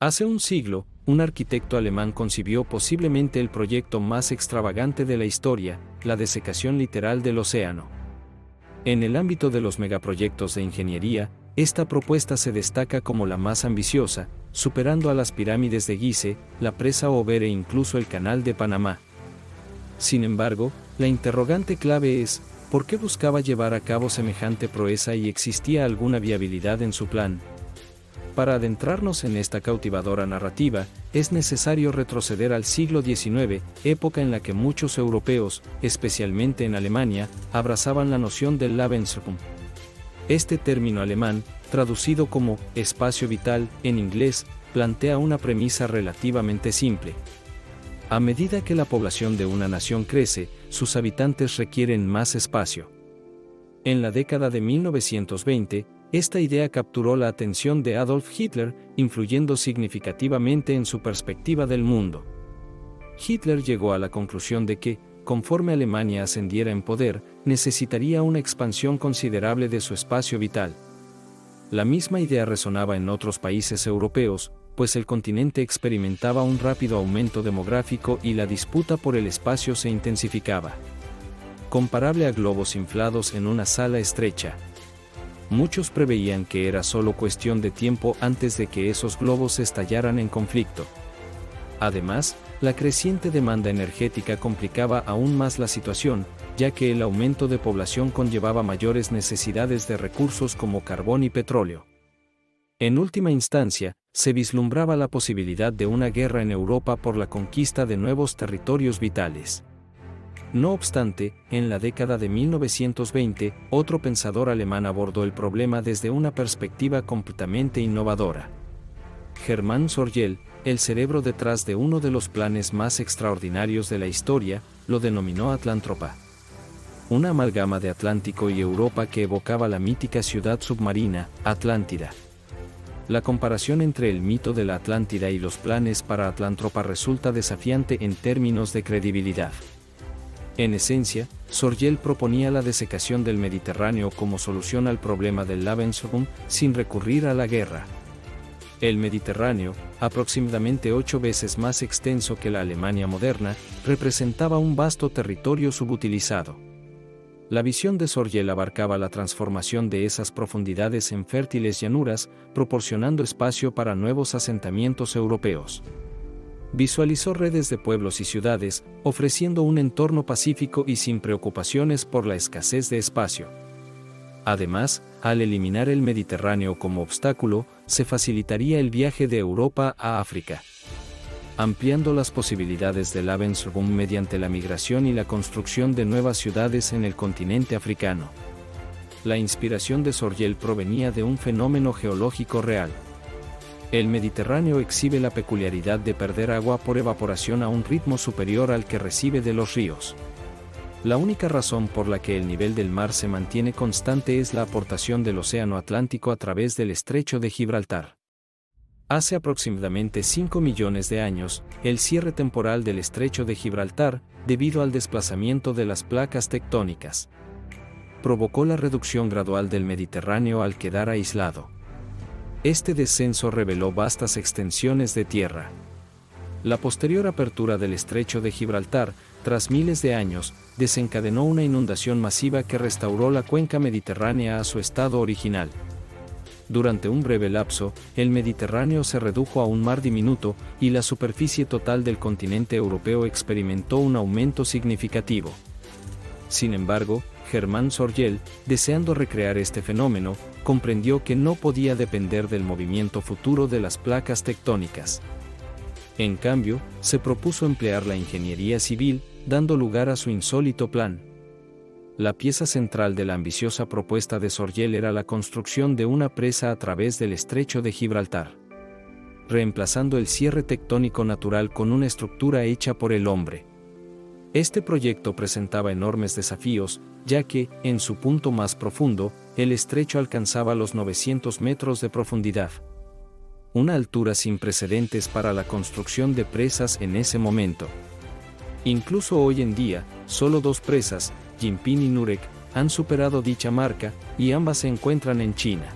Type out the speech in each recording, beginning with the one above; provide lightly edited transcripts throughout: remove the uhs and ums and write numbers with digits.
Hace un siglo, un arquitecto alemán concibió posiblemente el proyecto más extravagante de la historia, la desecación literal del océano. En el ámbito de los megaproyectos de ingeniería, esta propuesta se destaca como la más ambiciosa, superando a las pirámides de Gizeh, la presa Ober e incluso el Canal de Panamá. Sin embargo, la interrogante clave es, ¿por qué buscaba llevar a cabo semejante proeza y existía alguna viabilidad en su plan? Para adentrarnos en esta cautivadora narrativa, es necesario retroceder al siglo XIX, época en la que muchos europeos, especialmente en Alemania, abrazaban la noción del Lebensraum. Este término alemán, traducido como espacio vital en inglés, plantea una premisa relativamente simple. A medida que la población de una nación crece, sus habitantes requieren más espacio. En la década de 1920, esta idea capturó la atención de Adolf Hitler, influyendo significativamente en su perspectiva del mundo. Hitler llegó a la conclusión de que, conforme Alemania ascendiera en poder, necesitaría una expansión considerable de su espacio vital. La misma idea resonaba en otros países europeos, pues el continente experimentaba un rápido aumento demográfico y la disputa por el espacio se intensificaba. Comparable a globos inflados en una sala estrecha. Muchos preveían que era solo cuestión de tiempo antes de que esos globos estallaran en conflicto. Además, la creciente demanda energética complicaba aún más la situación, ya que el aumento de población conllevaba mayores necesidades de recursos como carbón y petróleo. En última instancia, se vislumbraba la posibilidad de una guerra en Europa por la conquista de nuevos territorios vitales. No obstante, en la década de 1920, otro pensador alemán abordó el problema desde una perspectiva completamente innovadora. Hermann Sorgel, el cerebro detrás de uno de los planes más extraordinarios de la historia, lo denominó Atlantropa. Una amalgama de Atlántico y Europa que evocaba la mítica ciudad submarina, Atlántida. La comparación entre el mito de la Atlántida y los planes para Atlantropa resulta desafiante en términos de credibilidad. En esencia, Sorgel proponía la desecación del Mediterráneo como solución al problema del Lebensraum sin recurrir a la guerra. El Mediterráneo, aproximadamente 8 veces más extenso que la Alemania moderna, representaba un vasto territorio subutilizado. La visión de Sorgel abarcaba la transformación de esas profundidades en fértiles llanuras, proporcionando espacio para nuevos asentamientos europeos. Visualizó redes de pueblos y ciudades, ofreciendo un entorno pacífico y sin preocupaciones por la escasez de espacio. Además, al eliminar el Mediterráneo como obstáculo, se facilitaría el viaje de Europa a África, ampliando las posibilidades del Lebensraum mediante la migración y la construcción de nuevas ciudades en el continente africano. La inspiración de Sorgel provenía de un fenómeno geológico real. El Mediterráneo exhibe la peculiaridad de perder agua por evaporación a un ritmo superior al que recibe de los ríos. La única razón por la que el nivel del mar se mantiene constante es la aportación del Océano Atlántico a través del Estrecho de Gibraltar. Hace aproximadamente 5 millones de años, el cierre temporal del Estrecho de Gibraltar, debido al desplazamiento de las placas tectónicas, provocó la reducción gradual del Mediterráneo al quedar aislado. Este descenso reveló vastas extensiones de tierra. La posterior apertura del Estrecho de Gibraltar, tras miles de años, desencadenó una inundación masiva que restauró la cuenca mediterránea a su estado original. Durante un breve lapso, el Mediterráneo se redujo a un mar diminuto, y la superficie total del continente europeo experimentó un aumento significativo. Sin embargo, Hermann Sorgel, deseando recrear este fenómeno, comprendió que no podía depender del movimiento futuro de las placas tectónicas. En cambio, se propuso emplear la ingeniería civil, dando lugar a su insólito plan. La pieza central de la ambiciosa propuesta de Sorgel era la construcción de una presa a través del Estrecho de Gibraltar, reemplazando el cierre tectónico natural con una estructura hecha por el hombre. Este proyecto presentaba enormes desafíos, ya que, en su punto más profundo, el estrecho alcanzaba los 900 metros de profundidad. Una altura sin precedentes para la construcción de presas en ese momento. Incluso hoy en día, solo 2 presas, Jinping y Nurek, han superado dicha marca, y ambas se encuentran en China.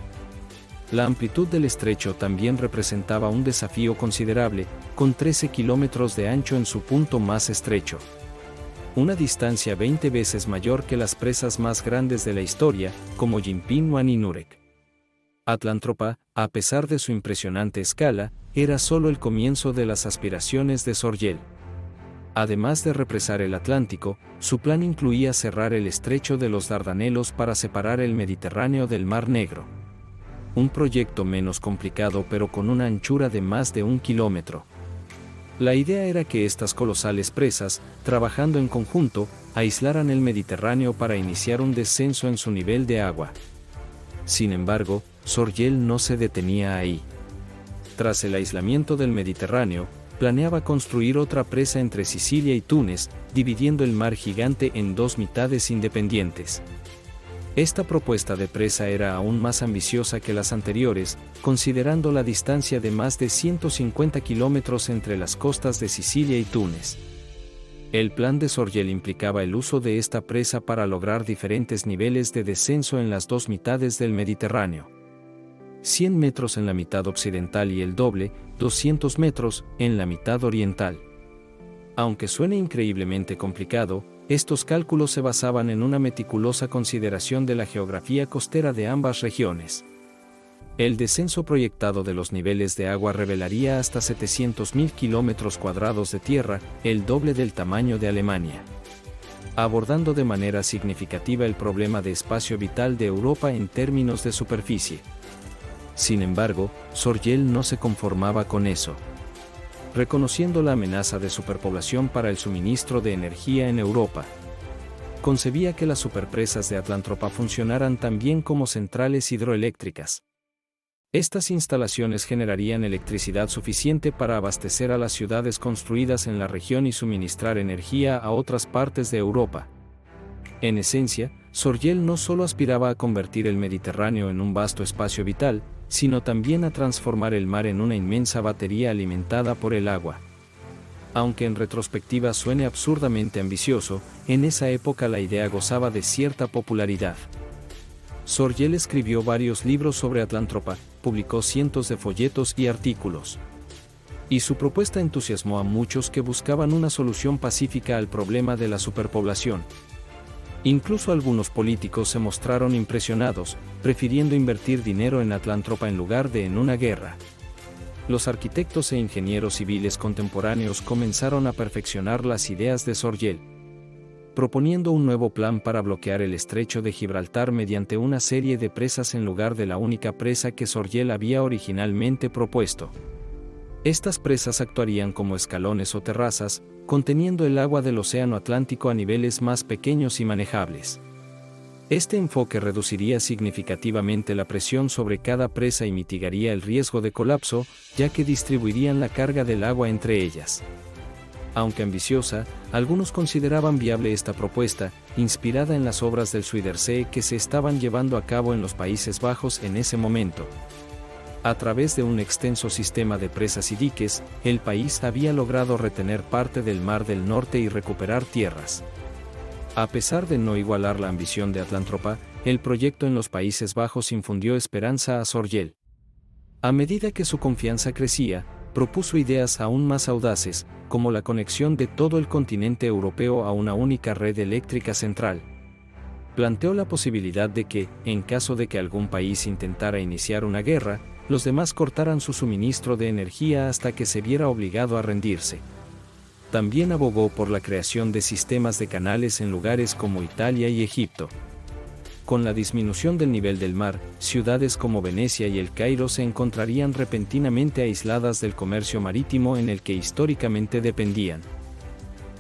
La amplitud del estrecho también representaba un desafío considerable, con 13 kilómetros de ancho en su punto más estrecho. Una distancia 20 veces mayor que las presas más grandes de la historia, como Jinping y Nurek. Atlántropa, a pesar de su impresionante escala, era solo el comienzo de las aspiraciones de Sorgel. Además de represar el Atlántico, su plan incluía cerrar el estrecho de los Dardanelos para separar el Mediterráneo del Mar Negro. Un proyecto menos complicado pero con una anchura de más de 1 kilómetro. La idea era que estas colosales presas, trabajando en conjunto, aislaran el Mediterráneo para iniciar un descenso en su nivel de agua. Sin embargo, Sorgel no se detenía ahí. Tras el aislamiento del Mediterráneo, planeaba construir otra presa entre Sicilia y Túnez, dividiendo el mar gigante en dos mitades independientes. Esta propuesta de presa era aún más ambiciosa que las anteriores, considerando la distancia de más de 150 kilómetros entre las costas de Sicilia y Túnez. El plan de Sorgel implicaba el uso de esta presa para lograr diferentes niveles de descenso en las dos mitades del Mediterráneo. 100 metros en la mitad occidental y el doble, 200 metros, en la mitad oriental. Aunque suene increíblemente complicado, estos cálculos se basaban en una meticulosa consideración de la geografía costera de ambas regiones. El descenso proyectado de los niveles de agua revelaría hasta 700.000 kilómetros cuadrados de tierra, el doble del tamaño de Alemania. Abordando de manera significativa el problema de espacio vital de Europa en términos de superficie. Sin embargo, Sorgel no se conformaba con eso. Reconociendo la amenaza de superpoblación para el suministro de energía en Europa, concebía que las superpresas de Atlántropa funcionaran también como centrales hidroeléctricas. Estas instalaciones generarían electricidad suficiente para abastecer a las ciudades construidas en la región y suministrar energía a otras partes de Europa. En esencia, Sorgel no solo aspiraba a convertir el Mediterráneo en un vasto espacio vital, sino también a transformar el mar en una inmensa batería alimentada por el agua. Aunque en retrospectiva suene absurdamente ambicioso, en esa época la idea gozaba de cierta popularidad. Sorgel escribió varios libros sobre Atlántropa, publicó cientos de folletos y artículos. Y su propuesta entusiasmó a muchos que buscaban una solución pacífica al problema de la superpoblación. Incluso algunos políticos se mostraron impresionados, prefiriendo invertir dinero en Atlántropa en lugar de en una guerra. Los arquitectos e ingenieros civiles contemporáneos comenzaron a perfeccionar las ideas de Sorgel, proponiendo un nuevo plan para bloquear el estrecho de Gibraltar mediante una serie de presas en lugar de la única presa que Sorgel había originalmente propuesto. Estas presas actuarían como escalones o terrazas, conteniendo el agua del Océano Atlántico a niveles más pequeños y manejables. Este enfoque reduciría significativamente la presión sobre cada presa y mitigaría el riesgo de colapso, ya que distribuirían la carga del agua entre ellas. Aunque ambiciosa, algunos consideraban viable esta propuesta, inspirada en las obras del Zuiderzee que se estaban llevando a cabo en los Países Bajos en ese momento. A través de un extenso sistema de presas y diques, el país había logrado retener parte del Mar del Norte y recuperar tierras. A pesar de no igualar la ambición de Atlántropa, el proyecto en los Países Bajos infundió esperanza a Sorgel. A medida que su confianza crecía, propuso ideas aún más audaces, como la conexión de todo el continente europeo a una única red eléctrica central. Planteó la posibilidad de que, en caso de que algún país intentara iniciar una guerra, los demás cortaran su suministro de energía hasta que se viera obligado a rendirse. También abogó por la creación de sistemas de canales en lugares como Italia y Egipto. Con la disminución del nivel del mar, ciudades como Venecia y El Cairo se encontrarían repentinamente aisladas del comercio marítimo en el que históricamente dependían.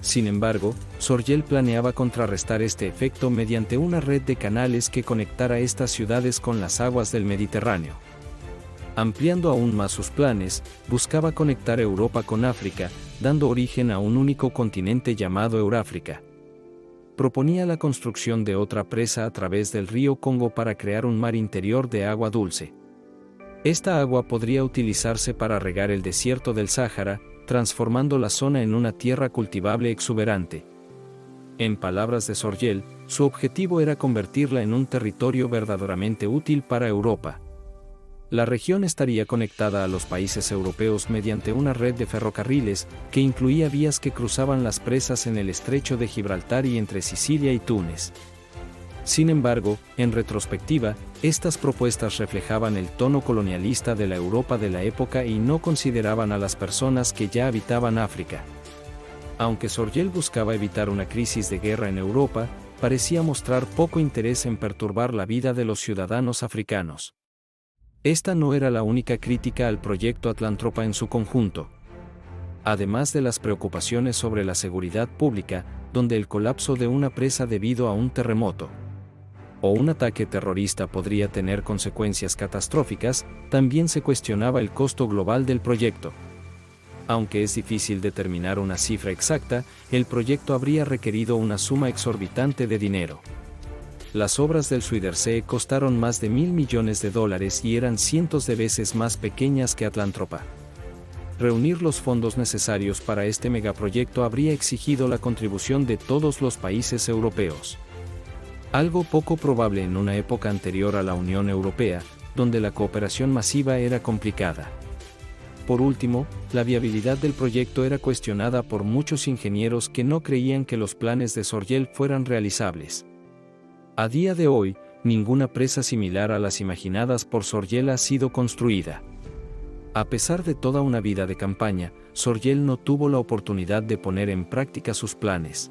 Sin embargo, Sorgel planeaba contrarrestar este efecto mediante una red de canales que conectara estas ciudades con las aguas del Mediterráneo. Ampliando aún más sus planes, buscaba conectar Europa con África, dando origen a un único continente llamado Euráfrica. Proponía la construcción de otra presa a través del río Congo para crear un mar interior de agua dulce. Esta agua podría utilizarse para regar el desierto del Sáhara, transformando la zona en una tierra cultivable exuberante. En palabras de Sorgel, su objetivo era convertirla en un territorio verdaderamente útil para Europa. La región estaría conectada a los países europeos mediante una red de ferrocarriles, que incluía vías que cruzaban las presas en el estrecho de Gibraltar y entre Sicilia y Túnez. Sin embargo, en retrospectiva, estas propuestas reflejaban el tono colonialista de la Europa de la época y no consideraban a las personas que ya habitaban África. Aunque Sorgel buscaba evitar una crisis de guerra en Europa, parecía mostrar poco interés en perturbar la vida de los ciudadanos africanos. Esta no era la única crítica al proyecto Atlantropa en su conjunto. Además de las preocupaciones sobre la seguridad pública, donde el colapso de una presa debido a un terremoto o un ataque terrorista podría tener consecuencias catastróficas, también se cuestionaba el costo global del proyecto. Aunque es difícil determinar una cifra exacta, el proyecto habría requerido una suma exorbitante de dinero. Las obras del Zuiderzee costaron más de $1.000 millones y eran cientos de veces más pequeñas que Atlantropa. Reunir los fondos necesarios para este megaproyecto habría exigido la contribución de todos los países europeos. Algo poco probable en una época anterior a la Unión Europea, donde la cooperación masiva era complicada. Por último, la viabilidad del proyecto era cuestionada por muchos ingenieros que no creían que los planes de Sorgel fueran realizables. A día de hoy, ninguna presa similar a las imaginadas por Sorgel ha sido construida. A pesar de toda una vida de campaña, Sorgel no tuvo la oportunidad de poner en práctica sus planes.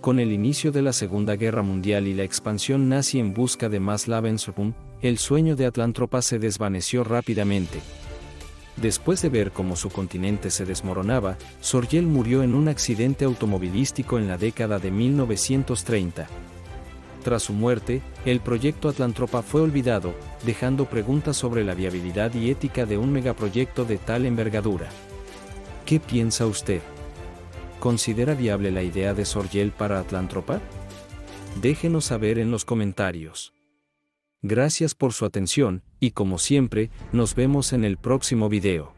Con el inicio de la Segunda Guerra Mundial y la expansión nazi en busca de más Lebensraum, el sueño de Atlantropa se desvaneció rápidamente. Después de ver cómo su continente se desmoronaba, Sorgel murió en un accidente automovilístico en la década de 1930. Tras su muerte, el proyecto Atlantropa fue olvidado, dejando preguntas sobre la viabilidad y ética de un megaproyecto de tal envergadura. ¿Qué piensa usted? ¿Considera viable la idea de Sorgel para Atlantropa? Déjenos saber en los comentarios. Gracias por su atención, y como siempre, nos vemos en el próximo video.